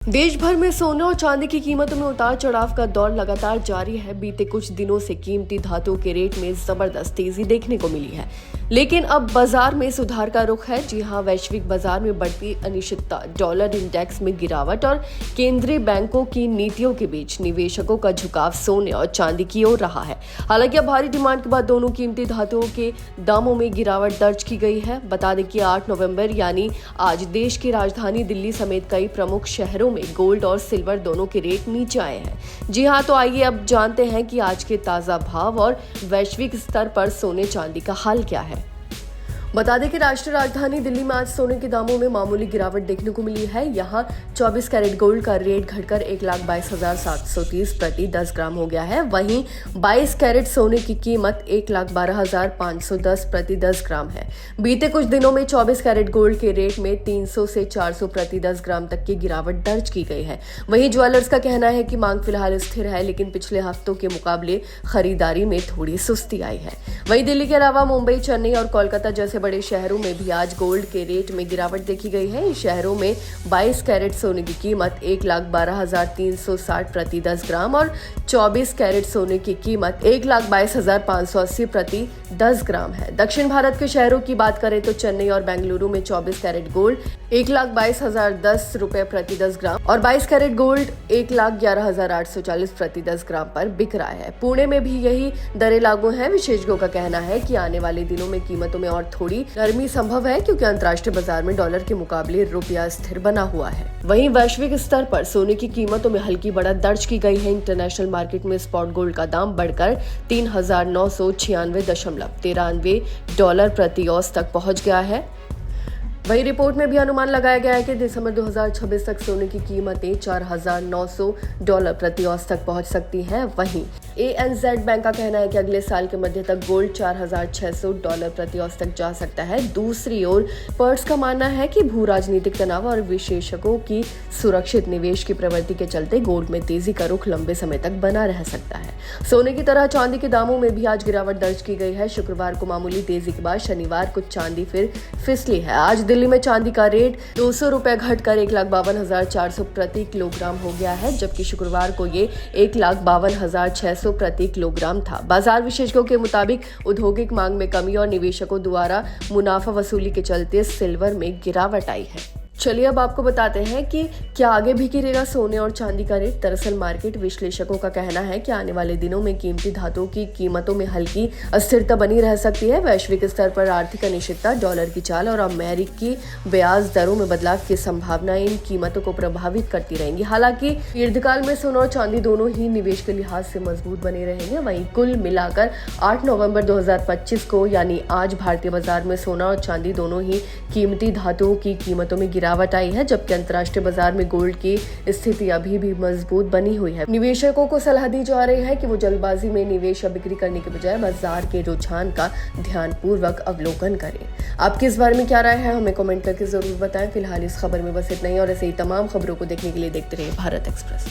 देश भर में सोने और चांदी की कीमतों में उतार चढ़ाव का दौर लगातार जारी है। बीते कुछ दिनों से कीमती धातुओं के रेट में जबरदस्त तेजी देखने को मिली है, लेकिन अब बाजार में सुधार का रुख है। जी हां, वैश्विक बाजार में बढ़ती अनिश्चितता, डॉलर इंडेक्स में गिरावट और केंद्रीय बैंकों की नीतियों के बीच निवेशकों का झुकाव सोने और चांदी की ओर रहा है। हालांकि अब भारी डिमांड के बाद दोनों कीमती धातुओं के दामों में गिरावट दर्ज की गई है। बता दें कि 8 नवंबर यानी आज देश की राजधानी दिल्ली समेत कई प्रमुख शहरों में गोल्ड और सिल्वर दोनों के रेट नीचे आए हैं। जी हां, तो आइए अब जानते हैं कि आज के ताजा भाव और वैश्विक स्तर पर सोने चांदी का हाल क्या है। बता दें कि राष्ट्रीय राजधानी दिल्ली में आज सोने के दामों में मामूली गिरावट देखने को मिली है। यहां 24 कैरेट गोल्ड का रेट घटकर 1,22,730 प्रति 10 ग्राम हो गया है। वहीं 22 कैरेट सोने की कीमत 1,12,510 प्रति 10 ग्राम है। बीते कुछ दिनों में 24 कैरेट गोल्ड के रेट में 300 से 400 प्रति 10 ग्राम तक की गिरावट दर्ज की गई है। वहीं ज्वेलर्स का कहना है कि मांग फिलहाल स्थिर है, लेकिन पिछले हफ्तों के मुकाबले खरीदारी में थोड़ी सुस्ती आई है। वहीं दिल्ली के अलावा मुंबई, चेन्नई और कोलकाता जैसे बड़े शहरों में भी आज गोल्ड के रेट में गिरावट देखी गई है। इन शहरों में 22 कैरेट सोने की कीमत 1,12,360 प्रति 10 ग्राम और 24 कैरेट सोने की कीमत 1,22,580 प्रति 10 ग्राम है। दक्षिण भारत के शहरों की बात करें तो चेन्नई और बेंगलुरु में 24 कैरेट गोल्ड 1,22,010 रुपए प्रति 10 ग्राम और 22 कैरेट गोल्ड 1,11,840 प्रति 10 ग्राम पर बिक रहा है। पुणे में भी यही दरें लागू हैं। विशेषज्ञों का कहना है कि आने वाले दिनों में कीमतों में और थोड़ी नरमी संभव है, क्योंकि अंतर्राष्ट्रीय बाजार में डॉलर के मुकाबले रुपया स्थिर बना हुआ है। वहीं वैश्विक स्तर पर सोने की कीमतों में हल्की बढ़त दर्ज की गई है। इंटरनेशनल मार्केट में स्पॉट गोल्ड का दाम बढ़कर 3,996.93 डॉलर प्रति औंस तक पहुंच गया है। वही रिपोर्ट में भी अनुमान लगाया गया है कि दिसंबर 2026 तक सोने की कीमतें $4,900 प्रति औंस तक पहुंच सकती हैं। वहीं ANZ बैंक का कहना है कि अगले साल के मध्य तक गोल्ड $4,600 प्रति औंस तक जा सकता है। दूसरी ओर पर्स का मानना है कि भू राजनीतिक तनाव और विशेषज्ञों की सुरक्षित निवेश की प्रवृत्ति के चलते गोल्ड में तेजी का रुख लंबे समय तक बना रह सकता है। सोने की तरह चांदी के दामों में भी आज गिरावट दर्ज की गई है। शुक्रवार को मामूली तेजी के बाद शनिवार को चांदी फिर फिसली है। आज दिल्ली में चांदी का रेट 200 रुपए घटकर 1,52,400 प्रति किलोग्राम हो गया है, जबकि शुक्रवार को ये 1,52,600 प्रति किलोग्राम था। बाजार विशेषज्ञों के मुताबिक औद्योगिक मांग में कमी और निवेशकों द्वारा मुनाफा वसूली के चलते सिल्वर में गिरावट आई है। चलिए अब आपको बताते हैं कि क्या आगे भी गिरेगा सोने और चांदी का रेट। दरअसल मार्केट विश्लेषकों का कहना है कि आने वाले दिनों में कीमती धातुओं की कीमतों में हल्की अस्थिरता बनी रह सकती है। वैश्विक स्तर पर आर्थिक अनिश्चितता, डॉलर की चाल और अमेरिकी ब्याज दरों में बदलाव की संभावना इन कीमतों को प्रभावित करती रहेंगी। हालांकि दीर्घकाल में सोना और चांदी दोनों ही निवेश के लिहाज से मजबूत बने रहेंगे। वहीं कुल मिलाकर 8 नवंबर 2025 को यानी आज भारतीय बाजार में सोना और चांदी दोनों ही कीमती धातुओं की कीमतों में गिरावट आई है, जबकि अंतर्राष्ट्रीय बाजार में गोल्ड की स्थिति अभी भी मजबूत बनी हुई है। निवेशकों को सलाह दी जा रही है कि वो जल्दबाजी में निवेश या बिक्री करने के बजाय बाजार के रुझान का ध्यानपूर्वक अवलोकन करें। आपकी इस बारे में क्या राय है, हमें कमेंट करके जरूर बताएं। फिलहाल इस खबर में बस इतना ही और ऐसे ही तमाम खबरों को देखने के लिए देखते रहिए भारत एक्सप्रेस।